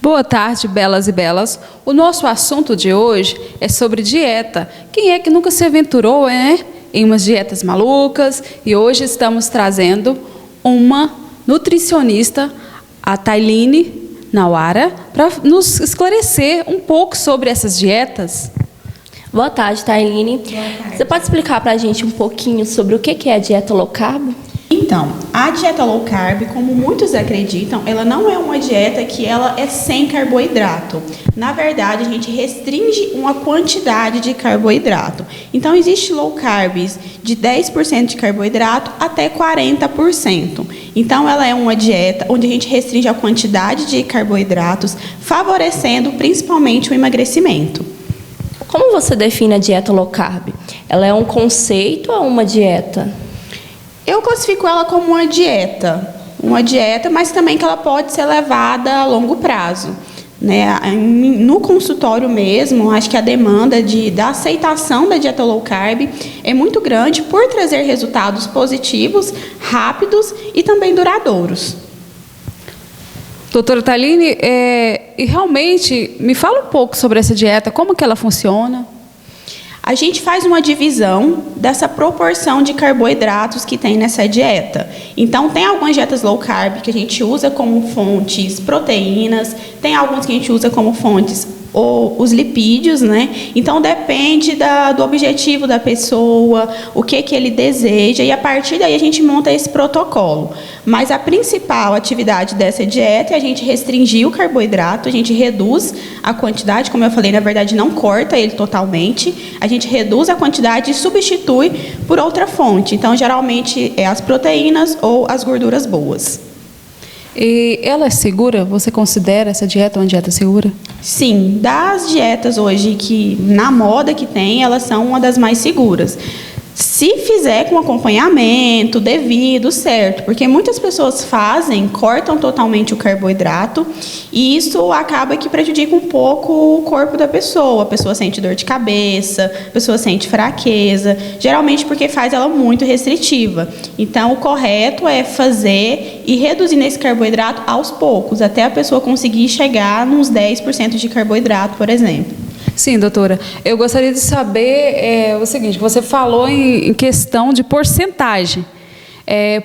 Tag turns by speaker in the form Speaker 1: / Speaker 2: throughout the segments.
Speaker 1: Boa tarde, belas e belas. O nosso assunto de hoje é sobre dieta. Quem é que nunca se aventurou, em umas dietas malucas? E hoje estamos trazendo uma nutricionista, a Tailine Nawara, para nos esclarecer um pouco sobre essas dietas.
Speaker 2: Boa tarde, Tailine. Você pode explicar para a gente um pouquinho sobre o que é a dieta low carb?
Speaker 3: Então, a dieta low carb, como muitos acreditam, ela não é uma dieta que ela é sem carboidrato. Na verdade, a gente restringe uma quantidade de carboidrato. Então, existe low carbs de 10% de carboidrato até 40%. Então, ela é uma dieta onde a gente restringe a quantidade de carboidratos, favorecendo principalmente o emagrecimento.
Speaker 2: Como você define a dieta low carb? Ela é um conceito ou uma dieta?
Speaker 3: Eu classifico ela como uma dieta, mas também que ela pode ser levada a longo prazo. Né? No consultório mesmo, acho que a demanda da aceitação da dieta low carb é muito grande por trazer resultados positivos, rápidos e também duradouros.
Speaker 1: Doutora Tailine, e realmente, me fala um pouco sobre essa dieta, como que ela funciona?
Speaker 3: A gente faz uma divisão dessa proporção de carboidratos que tem nessa dieta. Então, tem algumas dietas low carb que a gente usa como fontes proteínas, tem alguns que a gente usa como fontes os lipídios, né? Então, depende do objetivo da pessoa, o que ele deseja, e a partir daí a gente monta esse protocolo. Mas a principal atividade dessa dieta é a gente restringir o carboidrato, a gente reduz a quantidade, como eu falei, na verdade não corta ele totalmente, a gente reduz a quantidade e substitui por outra fonte. Então, geralmente, é as proteínas ou as gorduras boas.
Speaker 1: E ela é segura? Você considera essa dieta uma dieta segura?
Speaker 3: Sim, das dietas hoje que na moda que tem, elas são uma das mais seguras. Se fizer com acompanhamento devido, certo, porque muitas pessoas cortam totalmente o carboidrato e isso acaba que prejudica um pouco o corpo da pessoa. A pessoa sente dor de cabeça, a pessoa sente fraqueza, geralmente porque faz ela muito restritiva. Então, o correto é fazer e reduzir esse carboidrato aos poucos, até a pessoa conseguir chegar nos 10% de carboidrato, por exemplo.
Speaker 1: Sim, doutora. Eu gostaria de saber o seguinte, você falou em questão de porcentagem.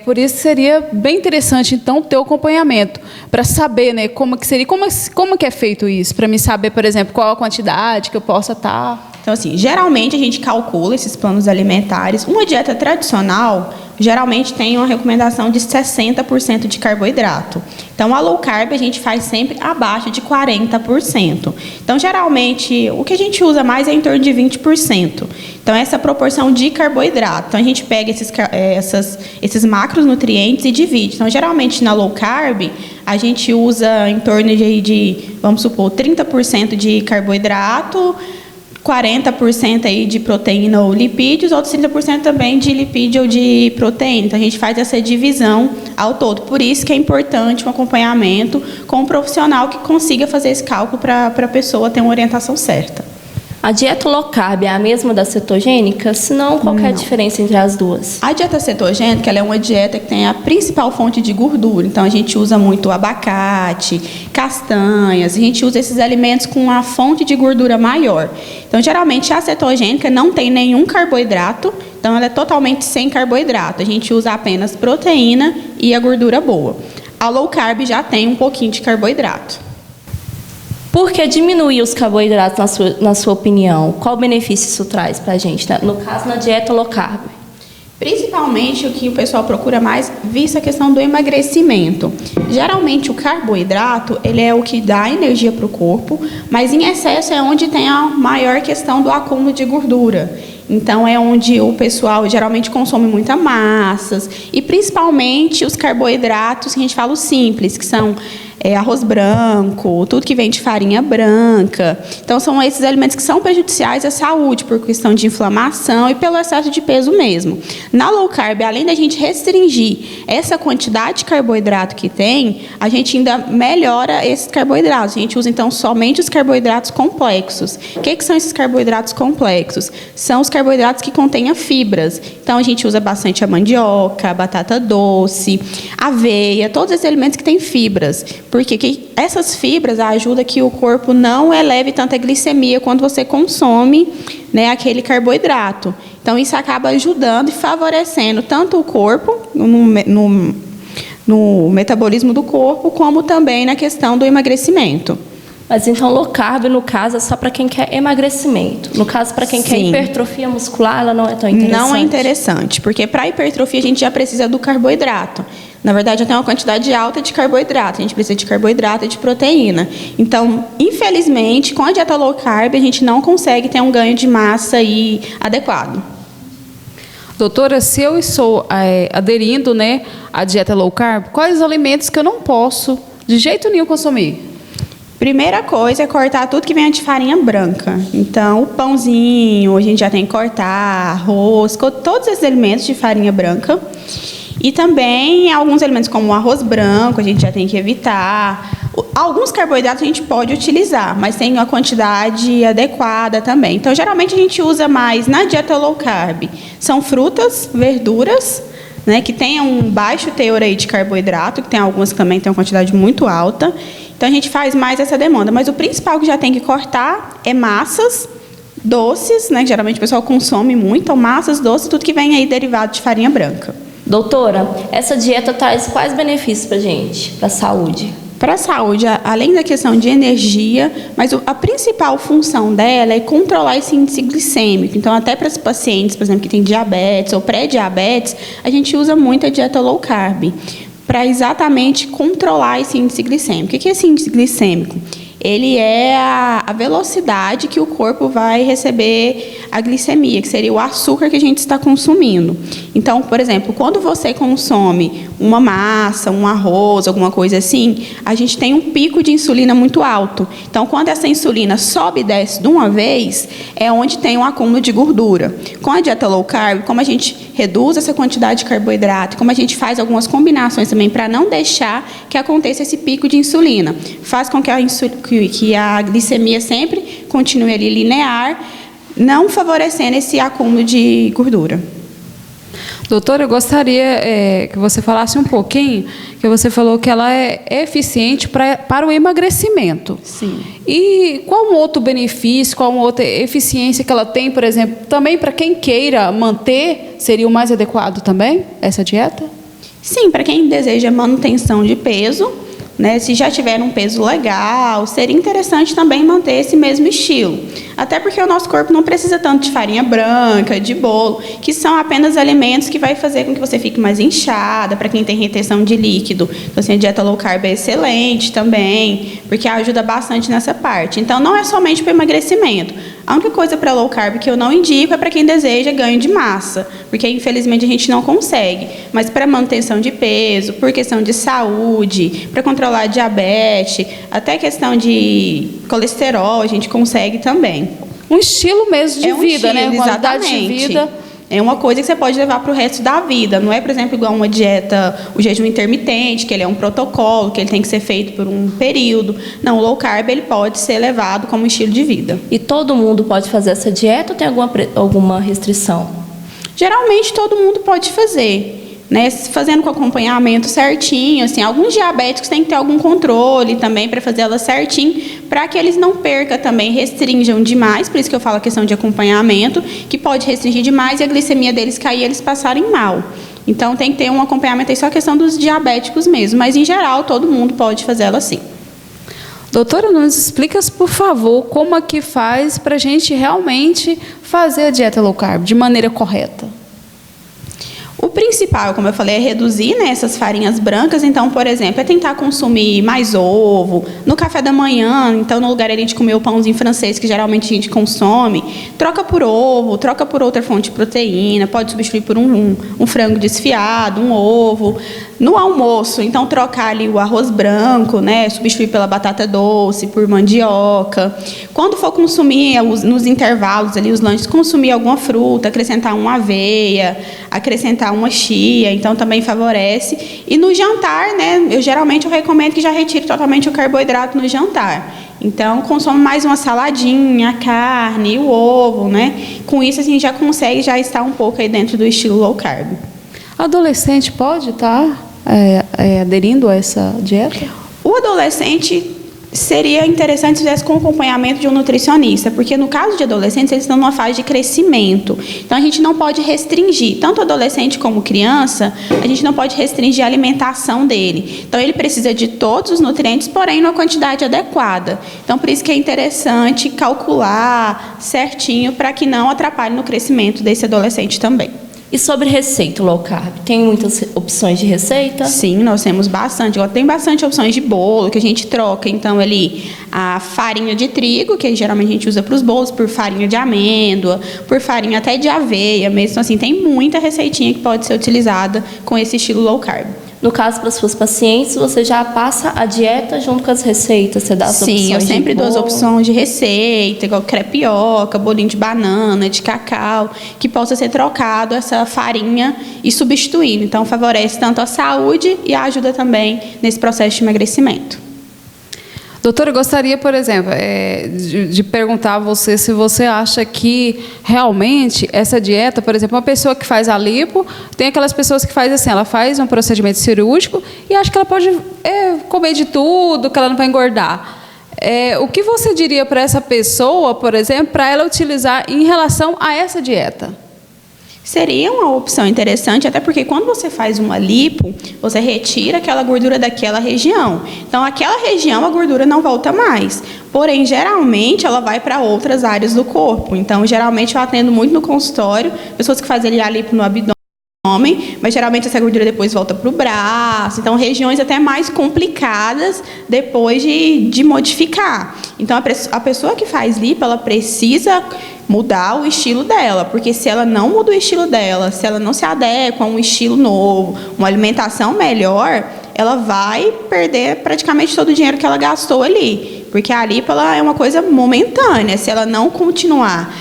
Speaker 1: Por isso seria bem interessante, então, ter o acompanhamento, para saber, né, como que seria, como que é feito isso, para mim saber, por exemplo, qual a quantidade que eu possa estar...
Speaker 3: Então, assim, geralmente a gente calcula esses planos alimentares. Uma dieta tradicional, geralmente tem uma recomendação de 60% de carboidrato. Então, a low carb a gente faz sempre abaixo de 40%. Então, geralmente, o que a gente usa mais é em torno de 20%. Então, essa proporção de carboidrato. Então, a gente pega esses macronutrientes e divide. Então, geralmente, na low carb, a gente usa em torno vamos supor, 30% de carboidrato, 40% aí de proteína ou lipídios, outros 30% também de lipídio ou de proteína. Então, a gente faz essa divisão ao todo. Por isso que é importante um acompanhamento com um profissional que consiga fazer esse cálculo para a pessoa ter uma orientação certa.
Speaker 2: A dieta low carb é a mesma da cetogênica? Se não, qual é a diferença entre as duas?
Speaker 3: A dieta cetogênica ela é uma dieta que tem a principal fonte de gordura. Então, a gente usa muito abacate, castanhas. A gente usa esses alimentos com a fonte de gordura maior. Então, geralmente, a cetogênica não tem nenhum carboidrato. Então, ela é totalmente sem carboidrato. A gente usa apenas proteína e a gordura boa. A low carb já tem um pouquinho de carboidrato.
Speaker 2: Por que diminuir os carboidratos, na sua opinião? Qual benefício isso traz para a gente, no caso, na dieta low carb?
Speaker 3: Principalmente o que o pessoal procura mais, vista a questão do emagrecimento. Geralmente, o carboidrato, ele é o que dá energia para o corpo, mas em excesso é onde tem a maior questão do acúmulo de gordura. Então, é onde o pessoal geralmente consome muita massas e principalmente os carboidratos que a gente fala os simples, que são arroz branco, tudo que vem de farinha branca. Então, são esses alimentos que são prejudiciais à saúde por questão de inflamação e pelo excesso de peso mesmo. Na low carb, além da gente restringir essa quantidade de carboidrato que tem, a gente ainda melhora esses carboidratos. A gente usa, então, somente os carboidratos complexos. O que são esses carboidratos complexos? São os carboidratos que contêm fibras. Então, a gente usa bastante a mandioca, a batata doce, aveia, todos esses alimentos que têm fibras. Porque essas fibras ajudam que o corpo não eleve tanta glicemia quando você consome, né, aquele carboidrato. Então, isso acaba ajudando e favorecendo tanto o corpo no metabolismo do corpo, como também na questão do emagrecimento.
Speaker 2: Mas então, low carb, no caso, é só para quem quer emagrecimento. No caso, para quem quer hipertrofia muscular, ela não é tão interessante.
Speaker 3: Não é interessante, porque para hipertrofia a gente já precisa do carboidrato. Na verdade, já tem uma quantidade alta de carboidrato. A gente precisa de carboidrato e de proteína. Então, infelizmente, com a dieta low carb, a gente não consegue ter um ganho de massa aí adequado.
Speaker 1: Doutora, se eu estou aderindo, né, à dieta low carb, quais os alimentos que eu não posso de jeito nenhum consumir?
Speaker 3: Primeira coisa é cortar tudo que vem de farinha branca. Então, o pãozinho, a gente já tem que cortar, arroz, todos esses alimentos de farinha branca. E também alguns alimentos como o arroz branco, a gente já tem que evitar. Alguns carboidratos a gente pode utilizar, mas tem uma quantidade adequada também. Então, geralmente a gente usa mais na dieta low carb. São frutas, verduras, né, que tenham um baixo teor aí de carboidrato, que tem algumas que também têm uma quantidade muito alta. Então, a gente faz mais essa demanda. Mas o principal que já tem que cortar é massas, doces, né, que geralmente o pessoal consome muito, então massas, doces, tudo que vem aí derivado de farinha branca.
Speaker 2: Doutora, essa dieta traz quais benefícios para a gente, para a saúde?
Speaker 3: Para a saúde, além da questão de energia, mas a principal função dela é controlar esse índice glicêmico. Então, até para os pacientes, por exemplo, que têm diabetes ou pré-diabetes, a gente usa muito a dieta low carb para exatamente controlar esse índice glicêmico. O que é esse índice glicêmico? Ele é a velocidade que o corpo vai receber a glicemia, que seria o açúcar que a gente está consumindo. Então, por exemplo, quando você consome uma massa, um arroz, alguma coisa assim, a gente tem um pico de insulina muito alto. Então, quando essa insulina sobe e desce de uma vez, é onde tem um acúmulo de gordura. Com a dieta low carb, como a gente reduz essa quantidade de carboidrato, como a gente faz algumas combinações também para não deixar que aconteça esse pico de insulina, faz com que a glicemia sempre continue ali linear, não favorecendo esse acúmulo de gordura.
Speaker 1: Doutora, eu gostaria que você falasse um pouquinho, que você falou que ela é eficiente para o emagrecimento.
Speaker 3: Sim.
Speaker 1: E qual um outro benefício, qual uma outra eficiência que ela tem, por exemplo, também para quem queira manter, seria o mais adequado também, essa dieta?
Speaker 3: Sim, para quem deseja manutenção de peso, né, se já tiver um peso legal, seria interessante também manter esse mesmo estilo. Até porque o nosso corpo não precisa tanto de farinha branca, de bolo, que são apenas alimentos que vai fazer com que você fique mais inchada, para quem tem retenção de líquido. Então, assim, a dieta low carb é excelente também, porque ajuda bastante nessa parte. Então, não é somente para emagrecimento. A única coisa para low carb que eu não indico é para quem deseja ganho de massa, porque infelizmente a gente não consegue. Mas para manutenção de peso, por questão de saúde, para controlar diabetes, até questão de colesterol, a gente consegue também.
Speaker 1: Um estilo mesmo de vida,
Speaker 3: estilo,
Speaker 1: né? Qualidade de vida.
Speaker 3: É uma coisa que você pode levar para o resto da vida. Não é, por exemplo, igual uma dieta, o jejum intermitente, que ele é um protocolo, que ele tem que ser feito por um período. Não, o low carb ele pode ser levado como estilo de vida.
Speaker 2: E todo mundo pode fazer essa dieta ou tem alguma restrição?
Speaker 3: Geralmente todo mundo pode fazer, né, fazendo com acompanhamento certinho, assim, alguns diabéticos têm que ter algum controle também para fazer ela certinho, para que eles não percam também, restringam demais, por isso que eu falo a questão de acompanhamento, que pode restringir demais e a glicemia deles cair e eles passarem mal. Então tem que ter um acompanhamento aí, só a questão dos diabéticos mesmo, mas em geral todo mundo pode fazer ela sim.
Speaker 1: Doutora, nos explica, por favor, como é que faz para a gente realmente fazer a dieta low carb de maneira correta?
Speaker 3: O principal, como eu falei, é reduzir, né, essas farinhas brancas. Então, por exemplo, é tentar consumir mais ovo no café da manhã. Então, no lugar de comer o pãozinho francês, que geralmente a gente consome, troca por ovo, troca por outra fonte de proteína, pode substituir por um frango desfiado, um ovo. No almoço, então, trocar ali o arroz branco, né, substituir pela batata doce, por mandioca. Quando for consumir, nos intervalos ali, os lanches, consumir alguma fruta, acrescentar uma aveia, acrescentar uma chia, então também favorece. E no jantar, né, geralmente eu recomendo que já retire totalmente o carboidrato no jantar. Então, consome mais uma saladinha, a carne, o ovo, né? Com isso, a gente já consegue já estar um pouco aí dentro do estilo low carb.
Speaker 1: Adolescente pode estar aderindo a essa dieta?
Speaker 3: O O adolescente seria interessante se fizesse com acompanhamento de um nutricionista, porque no caso de adolescentes, eles estão numa fase de crescimento. Então, a gente não pode restringir, tanto adolescente como criança, a gente não pode restringir a alimentação dele. Então, ele precisa de todos os nutrientes, porém, numa quantidade adequada. Então, por isso que é interessante calcular certinho para que não atrapalhe no crescimento desse adolescente também.
Speaker 2: E sobre receita low carb? Tem muitas opções de receita?
Speaker 3: Sim, nós temos bastante. Tem bastante opções de bolo que a gente troca. Então, ali, a farinha de trigo, que geralmente a gente usa para os bolos, por farinha de amêndoa, por farinha até de aveia mesmo. Então, assim, tem muita receitinha que pode ser utilizada com esse estilo low carb.
Speaker 2: No caso, para as suas pacientes, você já passa a dieta junto com as receitas? Você dá as opções?
Speaker 3: Sim, eu sempre dou as opções de receita, igual crepioca, bolinho de banana, de cacau, que possa ser trocado essa farinha e substituindo. Então, favorece tanto a saúde e ajuda também nesse processo de emagrecimento.
Speaker 1: Doutora, eu gostaria, por exemplo, de perguntar a você se você acha que realmente essa dieta, por exemplo, uma pessoa que faz a lipo, tem aquelas pessoas que faz assim, ela faz um procedimento cirúrgico e acha que ela pode comer de tudo, que ela não vai engordar. O que você diria para essa pessoa, por exemplo, para ela utilizar em relação a essa dieta?
Speaker 3: Seria uma opção interessante, até porque quando você faz uma lipo, você retira aquela gordura daquela região. Então, aquela região, a gordura não volta mais. Porém, geralmente, ela vai para outras áreas do corpo. Então, geralmente, eu atendo muito no consultório, pessoas que fazem ali a lipo no abdômen, mas geralmente essa gordura depois volta para o braço. Então, regiões até mais complicadas depois de modificar. Então, a pessoa que faz lipo, ela precisa mudar o estilo dela, porque se ela não muda o estilo dela, se ela não se adequa a um estilo novo, uma alimentação melhor, ela vai perder praticamente todo o dinheiro que ela gastou ali, porque a lipo ela é uma coisa momentânea. Se ela não continuar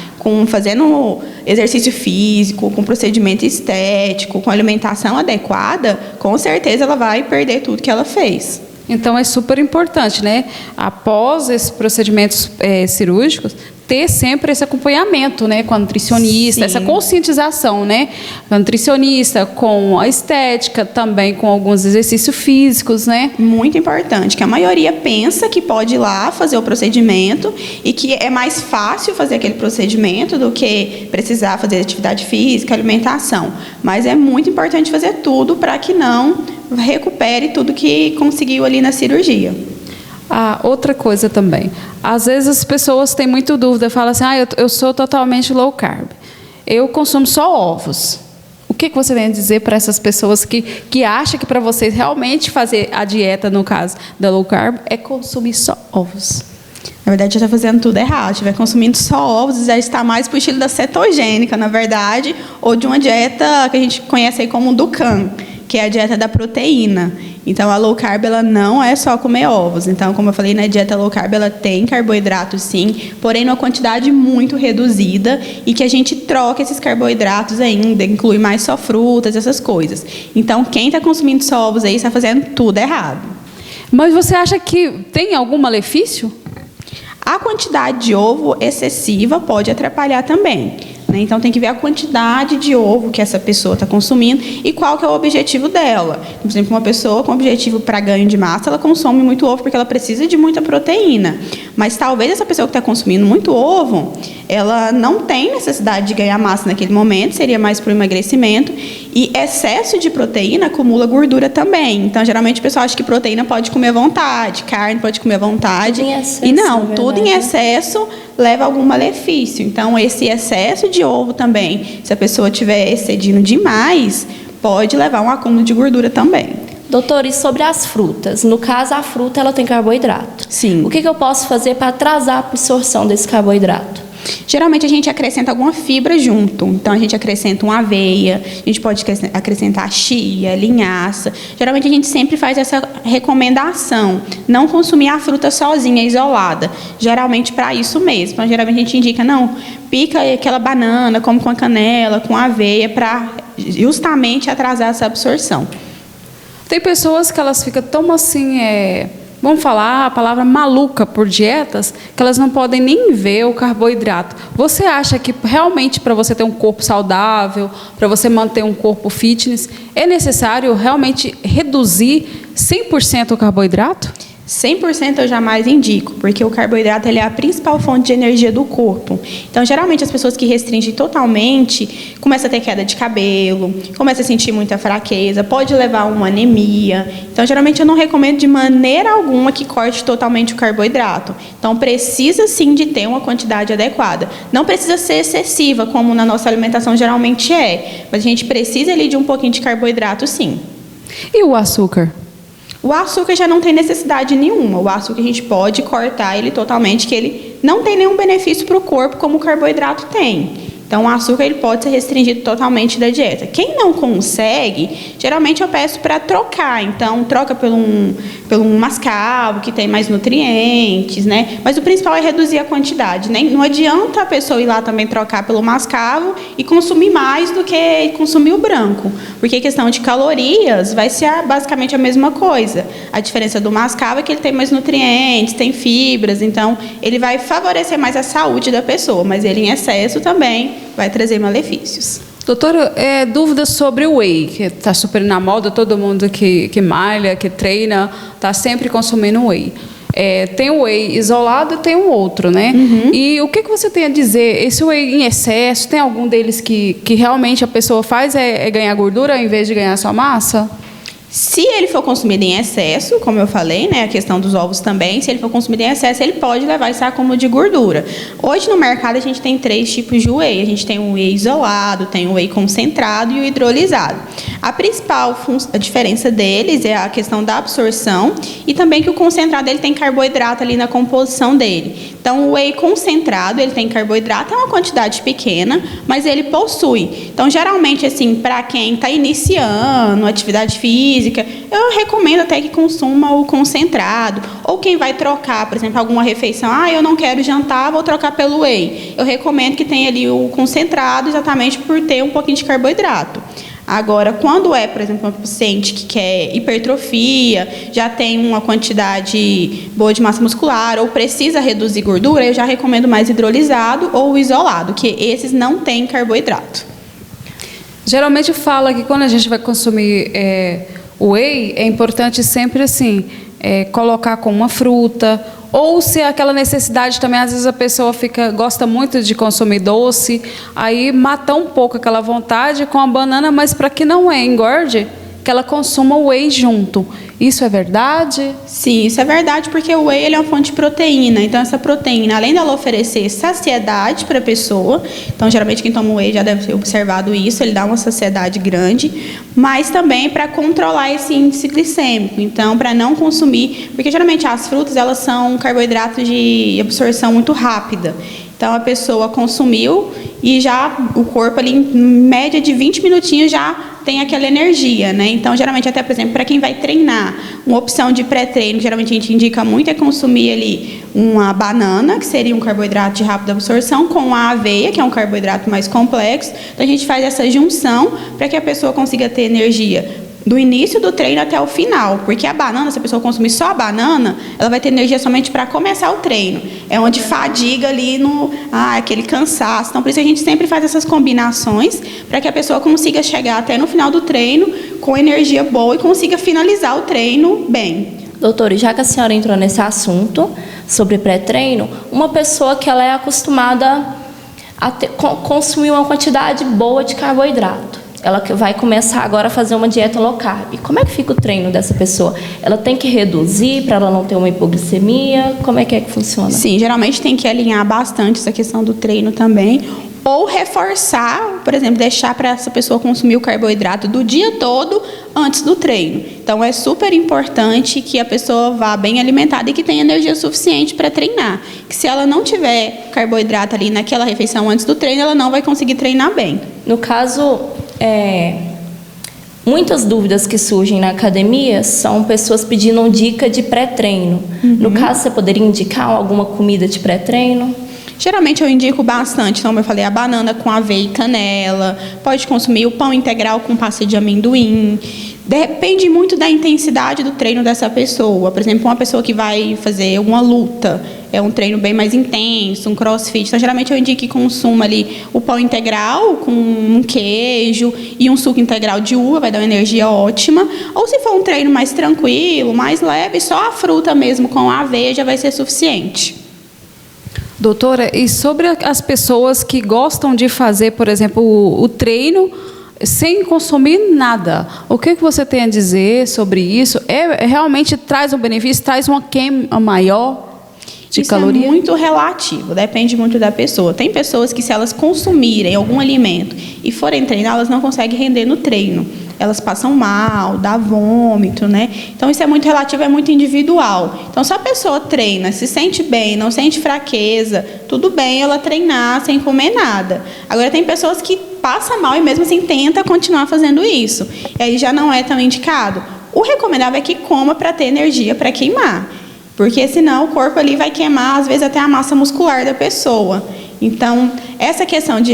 Speaker 3: fazendo exercício físico, com procedimento estético, com alimentação adequada, com certeza ela vai perder tudo que ela fez.
Speaker 1: Então, é super importante, né? Após esses procedimentos cirúrgicos, ter sempre esse acompanhamento, né, com a nutricionista, sim, essa conscientização, né, com a nutricionista, com a estética, também com alguns exercícios físicos, né?
Speaker 3: Muito importante, que a maioria pensa que pode ir lá fazer o procedimento e que é mais fácil fazer aquele procedimento do que precisar fazer atividade física, alimentação. Mas é muito importante fazer tudo para que não recupere tudo que conseguiu ali na cirurgia.
Speaker 1: Outra coisa também, às vezes as pessoas têm muita dúvida, falam assim, eu sou totalmente low carb, eu consumo só ovos. O que você tem a dizer para essas pessoas que acham que para vocês realmente fazer a dieta, no caso da low carb, é consumir só ovos?
Speaker 3: Na verdade, já está fazendo tudo errado. Se estiver consumindo só ovos, já está mais para o estilo da cetogênica, na verdade, ou de uma dieta que a gente conhece aí como Dukan, que é a dieta da proteína. Então, a low carb, ela não é só comer ovos. Então, como eu falei, na dieta low carb, ela tem carboidratos, sim, porém, numa quantidade muito reduzida e que a gente troca esses carboidratos ainda, inclui mais só frutas, essas coisas. Então, quem está consumindo só ovos aí está fazendo tudo errado.
Speaker 1: Mas você acha que tem algum malefício?
Speaker 3: A quantidade de ovo excessiva pode atrapalhar também. Então, tem que ver a quantidade de ovo que essa pessoa está consumindo e qual que é o objetivo dela. Por exemplo, uma pessoa com objetivo para ganho de massa, ela consome muito ovo porque ela precisa de muita proteína. Mas talvez essa pessoa que está consumindo muito ovo, ela não tem necessidade de ganhar massa naquele momento, seria mais para o emagrecimento. E excesso de proteína acumula gordura também. Então, geralmente, o pessoal acha que proteína pode comer à vontade, carne pode comer à vontade.
Speaker 2: Tudo em excesso,
Speaker 3: e não, tudo em excesso leva a algum malefício. Então, esse excesso de ovo também, se a pessoa estiver excedindo demais, pode levar a um acúmulo de gordura também.
Speaker 2: Doutor, e sobre as frutas? No caso, a fruta ela tem carboidrato.
Speaker 3: Sim.
Speaker 2: O que eu posso fazer para atrasar a absorção desse carboidrato?
Speaker 3: Geralmente a gente acrescenta alguma fibra junto. Então a gente acrescenta uma aveia, a gente pode acrescentar chia, linhaça. Geralmente a gente sempre faz essa recomendação, não consumir a fruta sozinha, isolada. Geralmente para isso mesmo. Então geralmente a gente indica, não, pica aquela banana, come com a canela, com a aveia, para justamente atrasar essa absorção.
Speaker 1: Tem pessoas que elas ficam tão assim, vamos falar a palavra maluca por dietas, que elas não podem nem ver o carboidrato. Você acha que realmente para você ter um corpo saudável, para você manter um corpo fitness, é necessário realmente reduzir 100% o carboidrato?
Speaker 3: 100% eu jamais indico, porque o carboidrato ele é a principal fonte de energia do corpo. Então, geralmente, as pessoas que restringem totalmente começam a ter queda de cabelo, começam a sentir muita fraqueza, pode levar a uma anemia. Então, geralmente, eu não recomendo de maneira alguma que corte totalmente o carboidrato. Então, precisa sim de ter uma quantidade adequada. Não precisa ser excessiva, como na nossa alimentação geralmente é, mas a gente precisa ali de um pouquinho de carboidrato, sim.
Speaker 1: E o açúcar?
Speaker 3: O açúcar já não tem necessidade nenhuma. O açúcar a gente pode cortar ele totalmente, que ele não tem nenhum benefício para o corpo como o carboidrato tem. Então, o açúcar ele pode ser restringido totalmente da dieta. Quem não consegue, geralmente eu peço para trocar. Então, troca por um mascavo, que tem mais nutrientes, né? Mas o principal é reduzir a quantidade, né? Não adianta a pessoa ir lá também trocar pelo mascavo e consumir mais do que consumir o branco. Porque a questão de calorias vai ser basicamente a mesma coisa. A diferença do mascavo é que ele tem mais nutrientes, tem fibras, então ele vai favorecer mais a saúde da pessoa, mas ele em excesso também vai trazer malefícios.
Speaker 1: Doutora, dúvidas sobre o whey, que está super na moda, todo mundo que malha, que treina, está sempre consumindo whey. Tem o whey isolado e tem um outro, né? Uhum. E o que você tem a dizer? Esse whey em excesso, tem algum deles que realmente a pessoa faz ganhar gordura ao invés de ganhar só massa?
Speaker 3: Se ele for consumido em excesso, como eu falei, né, a questão dos ovos também, se ele for consumido em excesso, ele pode levar esse acúmulo de gordura. Hoje no mercado a gente tem 3 tipos de whey. A gente tem o whey isolado, tem o whey concentrado e o hidrolisado. A principal diferença deles é a questão da absorção e também que o concentrado ele tem carboidrato ali na composição dele. Então, o whey concentrado, ele tem carboidrato, é uma quantidade pequena, mas ele possui. Então, geralmente, assim, para quem está iniciando atividade física, eu recomendo até que consuma o concentrado. Ou quem vai trocar, por exemplo, alguma refeição, eu não quero jantar, vou trocar pelo whey. Eu recomendo que tenha ali o concentrado, exatamente por ter um pouquinho de carboidrato. Agora, quando é, por exemplo, um paciente que quer hipertrofia, já tem uma quantidade boa de massa muscular ou precisa reduzir gordura, eu já recomendo mais hidrolisado ou isolado, que esses não têm carboidrato.
Speaker 1: Geralmente fala que quando a gente vai consumir whey, é importante sempre assim, colocar com uma fruta, ou se aquela necessidade também, às vezes a pessoa gosta muito de consumir doce, aí mata um pouco aquela vontade com a banana, mas para que não engorde, que ela consuma o whey junto. Isso é verdade?
Speaker 3: Sim, isso é verdade, porque o whey ele é uma fonte de proteína. Então, essa proteína, além dela oferecer saciedade para a pessoa, então, geralmente, quem toma whey já deve ter observado isso, ele dá uma saciedade grande, mas também para controlar esse índice glicêmico. Então, para não consumir, porque geralmente as frutas, elas são carboidratos de absorção muito rápida. Então, a pessoa consumiu e já o corpo ali, em média de 20 minutinhos, já tem aquela energia, né? Então, geralmente, até, por exemplo, para quem vai treinar, uma opção de pré-treino, que geralmente a gente indica muito, é consumir ali uma banana, que seria um carboidrato de rápida absorção, com a aveia, que é um carboidrato mais complexo. Então, a gente faz essa junção para que a pessoa consiga ter energia do início do treino até o final, porque a banana, se a pessoa consumir só a banana, ela vai ter energia somente para começar o treino. É onde fadiga ali aquele cansaço. Então, por isso a gente sempre faz essas combinações para que a pessoa consiga chegar até no final do treino com energia boa e consiga finalizar o treino bem.
Speaker 2: Doutora, já que a senhora entrou nesse assunto sobre pré-treino, uma pessoa que ela é acostumada a consumir uma quantidade boa de carboidrato, ela vai começar agora a fazer uma dieta low carb. Como é que fica o treino dessa pessoa? Ela tem que reduzir para ela não ter uma hipoglicemia? Como é que funciona?
Speaker 3: Sim, geralmente tem que alinhar bastante essa questão do treino também. Ou reforçar, por exemplo, deixar para essa pessoa consumir o carboidrato do dia todo antes do treino. Então, é super importante que a pessoa vá bem alimentada e que tenha energia suficiente para treinar. Que se ela não tiver carboidrato ali naquela refeição antes do treino, ela não vai conseguir treinar bem.
Speaker 2: No caso, muitas dúvidas que surgem na academia são pessoas pedindo dica de pré-treino. Uhum. No caso, você poderia indicar alguma comida de pré-treino?
Speaker 3: Geralmente eu indico bastante, então, como eu falei, a banana com aveia e canela, pode consumir o pão integral com pasta de amendoim. Depende muito da intensidade do treino dessa pessoa. Por exemplo, uma pessoa que vai fazer uma luta, é um treino bem mais intenso, um crossfit. Então, geralmente eu indico que consuma ali o pão integral com um queijo e um suco integral de uva, vai dar uma energia ótima. Ou se for um treino mais tranquilo, mais leve, só a fruta mesmo com a aveia já vai ser suficiente.
Speaker 1: Doutora, e sobre as pessoas que gostam de fazer, por exemplo, o treino sem consumir nada, o que você tem a dizer sobre isso? Realmente traz um benefício, traz uma queima maior de caloria?
Speaker 3: É muito relativo, depende muito da pessoa. Tem pessoas que, se elas consumirem algum alimento e forem treinar, elas não conseguem render no treino. Elas passam mal, dá vômito, né? Então, isso é muito relativo, é muito individual. Então, se a pessoa treina, se sente bem, não sente fraqueza, tudo bem ela treinar sem comer nada. Agora, tem pessoas que passam mal e mesmo assim tenta continuar fazendo isso. E aí já não é tão indicado. O recomendável é que coma para ter energia para queimar. Porque senão o corpo ali vai queimar, às vezes, até a massa muscular da pessoa. Então, essa questão de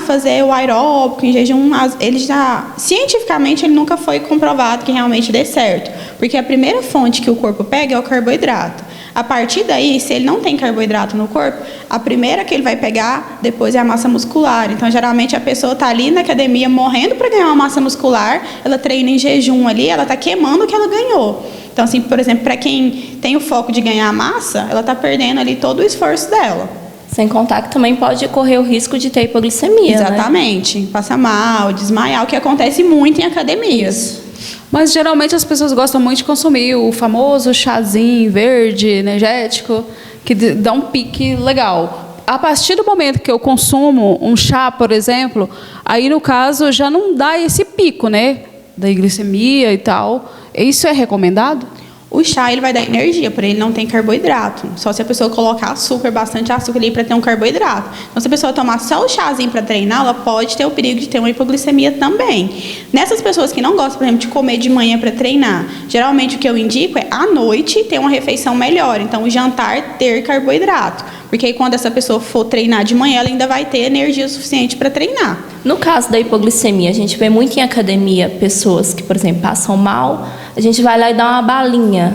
Speaker 3: fazer o aeróbico em jejum, ele já, cientificamente, ele nunca foi comprovado que realmente dê certo. Porque a primeira fonte que o corpo pega é o carboidrato. A partir daí, se ele não tem carboidrato no corpo, a primeira que ele vai pegar depois é a massa muscular. Então, geralmente, a pessoa está ali na academia morrendo para ganhar uma massa muscular, ela treina em jejum ali, ela está queimando o que ela ganhou. Então, assim, por exemplo, para quem tem o foco de ganhar massa, ela está perdendo ali todo o esforço dela.
Speaker 2: Sem contar que também pode correr o risco de ter hipoglicemia,
Speaker 3: Exatamente. Né? Passar mal, desmaiar, o que acontece muito em academias.
Speaker 1: Mas, geralmente, as pessoas gostam muito de consumir o famoso chazinho verde, energético, que dá um pique legal. A partir do momento que eu consumo um chá, por exemplo, aí, no caso, já não dá esse pico, né? Da glicemia e tal. Isso é recomendado?
Speaker 3: O chá, ele vai dar energia, porém ele não tem carboidrato. Só se a pessoa colocar açúcar, bastante açúcar ali para ter um carboidrato. Então, se a pessoa tomar só o chazinho para treinar, ela pode ter o perigo de ter uma hipoglicemia também. Nessas pessoas que não gostam, por exemplo, de comer de manhã para treinar, geralmente o que eu indico é, à noite, ter uma refeição melhor. Então, o jantar ter carboidrato. Porque aí, quando essa pessoa for treinar de manhã, ela ainda vai ter energia suficiente para treinar.
Speaker 2: No caso da hipoglicemia, a gente vê muito em academia pessoas que, por exemplo, passam mal, a gente vai lá e dá uma balinha.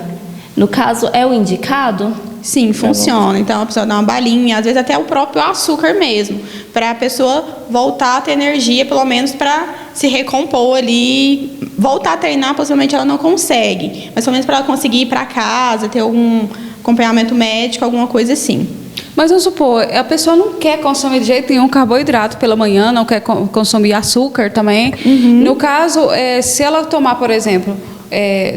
Speaker 2: No caso, é o indicado?
Speaker 3: Sim, funciona. Então, a pessoa dá uma balinha, às vezes até o próprio açúcar mesmo, para a pessoa voltar a ter energia, pelo menos para se recompor ali, voltar a treinar, possivelmente ela não consegue, mas pelo menos para ela conseguir ir para casa, ter algum acompanhamento médico, alguma coisa assim.
Speaker 1: Mas vamos supor, a pessoa não quer consumir de jeito nenhum carboidrato pela manhã, não quer consumir açúcar também. Uhum. No caso, se ela tomar, por exemplo,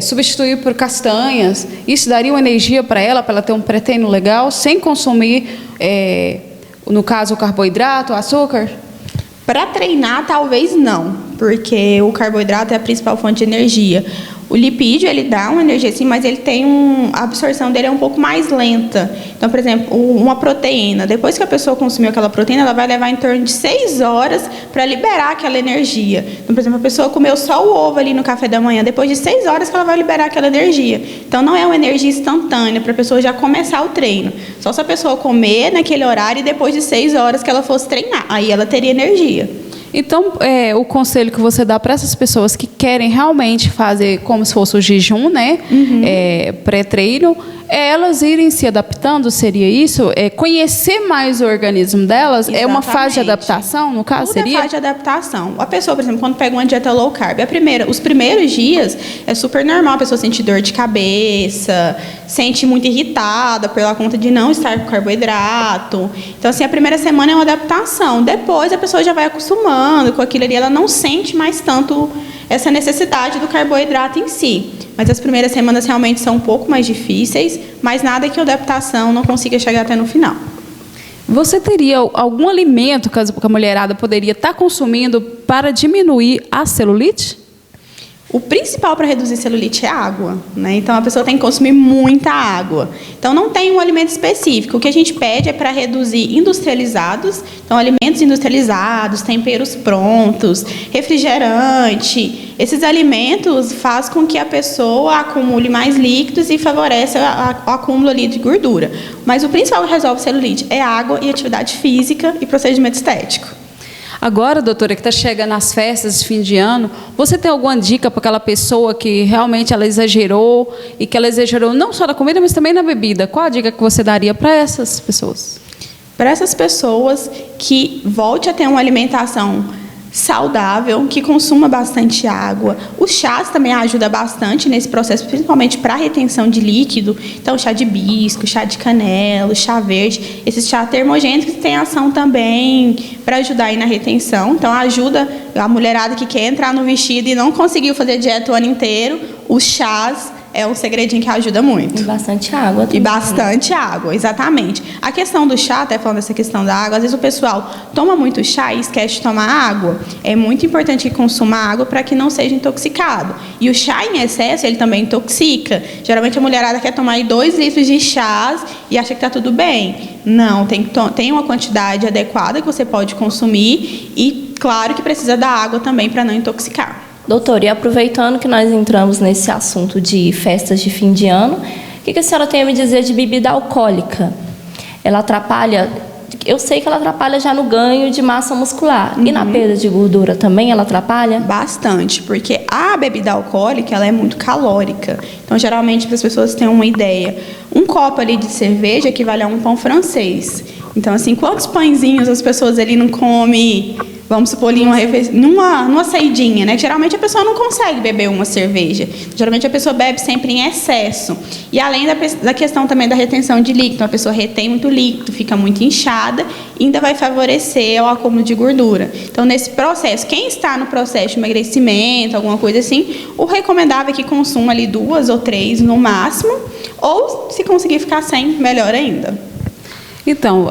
Speaker 1: substituir por castanhas, isso daria uma energia para ela ter um pré-treino legal, sem consumir, no caso, o carboidrato, o açúcar?
Speaker 3: Para treinar, talvez não, porque o carboidrato é a principal fonte de energia. O lipídio, ele dá uma energia sim, mas ele tem a absorção dele é um pouco mais lenta. Então, por exemplo, uma proteína, depois que a pessoa consumiu aquela proteína, ela vai levar em torno de 6 horas para liberar aquela energia. Então, por exemplo, a pessoa comeu só o ovo ali no café da manhã, depois de 6 horas que ela vai liberar aquela energia. Então, não é uma energia instantânea para a pessoa já começar o treino. Só se a pessoa comer naquele horário e depois de 6 horas que ela fosse treinar, aí ela teria energia.
Speaker 1: Então, o conselho que você dá para essas pessoas que querem realmente fazer como se fosse o jejum, né? Uhum. Pré-treino, elas irem se adaptando, seria isso? Conhecer mais o organismo delas? Exatamente. É uma fase de adaptação, no caso, seria?
Speaker 3: Fase de adaptação. A pessoa, por exemplo, quando pega uma dieta low carb, os primeiros dias é super normal a pessoa sentir dor de cabeça, sente muito irritada pela conta de não estar com carboidrato. Então, assim, a primeira semana é uma adaptação. Depois, a pessoa já vai acostumando com aquilo ali, ela não sente mais tanto essa necessidade do carboidrato em si. Mas as primeiras semanas realmente são um pouco mais difíceis, mas nada que a adaptação não consiga chegar até no final.
Speaker 1: Você teria algum alimento que a mulherada poderia estar consumindo para diminuir a celulite?
Speaker 3: O principal para reduzir celulite é a água, né? Então, a pessoa tem que consumir muita água. Então, não tem um alimento específico. O que a gente pede é para reduzir industrializados. Então, alimentos industrializados, temperos prontos, refrigerante. Esses alimentos fazem com que a pessoa acumule mais líquidos e favorece o acúmulo ali de gordura. Mas o principal que resolve celulite é água e atividade física e procedimento estético.
Speaker 1: Agora, doutora, que está chegando as festas de fim de ano, você tem alguma dica para aquela pessoa que realmente ela exagerou e que ela exagerou não só na comida, mas também na bebida? Qual a dica que você daria para essas pessoas?
Speaker 3: Para essas pessoas, que volte a ter uma alimentação saudável, que consuma bastante água. Os chás também ajudam bastante nesse processo, principalmente para a retenção de líquido. Então, chá de hibisco, chá de canela, chá verde, esses chás termogênicos têm ação também para ajudar aí na retenção. Então, ajuda a mulherada que quer entrar no vestido e não conseguiu fazer dieta o ano inteiro, os chás é um segredinho que ajuda muito.
Speaker 2: E bastante água também.
Speaker 3: E bastante água, exatamente. A questão do chá, até falando dessa questão da água, às vezes o pessoal toma muito chá e esquece de tomar água. É muito importante que consuma água para que não seja intoxicado. E o chá em excesso, ele também intoxica. Geralmente a mulherada quer tomar aí 2 litros de chás e acha que está tudo bem. Não, tem uma quantidade adequada que você pode consumir e, claro, que precisa da água também para não intoxicar.
Speaker 2: Doutora, e aproveitando que nós entramos nesse assunto de festas de fim de ano, o que a senhora tem a me dizer de bebida alcoólica? Ela atrapalha, eu sei que ela atrapalha já no ganho de massa muscular. E na perda de gordura também ela atrapalha?
Speaker 3: Bastante, porque a bebida alcoólica ela é muito calórica. Então, geralmente, para as pessoas terem uma ideia, um copo ali de cerveja equivale a um pão francês. Então, assim, quantos pãezinhos as pessoas ali não comem, vamos supor, ali numa saidinha, né? Geralmente a pessoa não consegue beber uma cerveja. Geralmente a pessoa bebe sempre em excesso. E além da questão também da retenção de líquido, a pessoa retém muito líquido, fica muito inchada e ainda vai favorecer o acúmulo de gordura. Então, nesse processo, quem está no processo de emagrecimento, alguma coisa assim, o recomendável é que consuma ali 2 ou 3 no máximo, ou se conseguir ficar sem, melhor ainda.
Speaker 1: Então,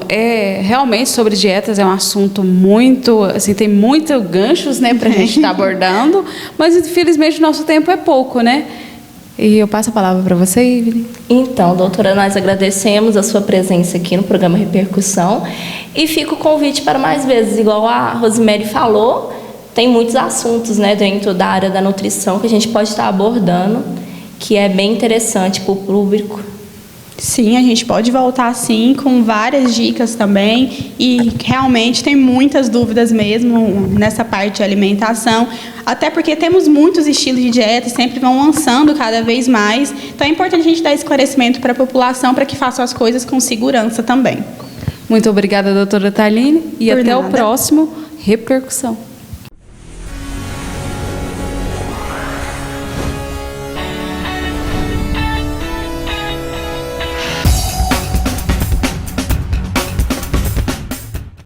Speaker 1: realmente sobre dietas é um assunto muito, assim, tem muitos ganchos, né, para a gente estar abordando, mas infelizmente o nosso tempo é pouco, né? E eu passo a palavra para você, Ivy.
Speaker 2: Então, doutora, nós agradecemos a sua presença aqui no programa Repercussão e fica o convite para mais vezes, igual a Rosemary falou, tem muitos assuntos, né, dentro da área da nutrição que a gente pode estar abordando, que é bem interessante para o público.
Speaker 3: Sim, a gente pode voltar sim com várias dicas também e realmente tem muitas dúvidas mesmo nessa parte de alimentação, até porque temos muitos estilos de dieta e sempre vão lançando cada vez mais, então é importante a gente dar esclarecimento para a população para que façam as coisas com segurança também.
Speaker 1: Muito obrigada, doutora Thaline, e até o próximo Repercussão.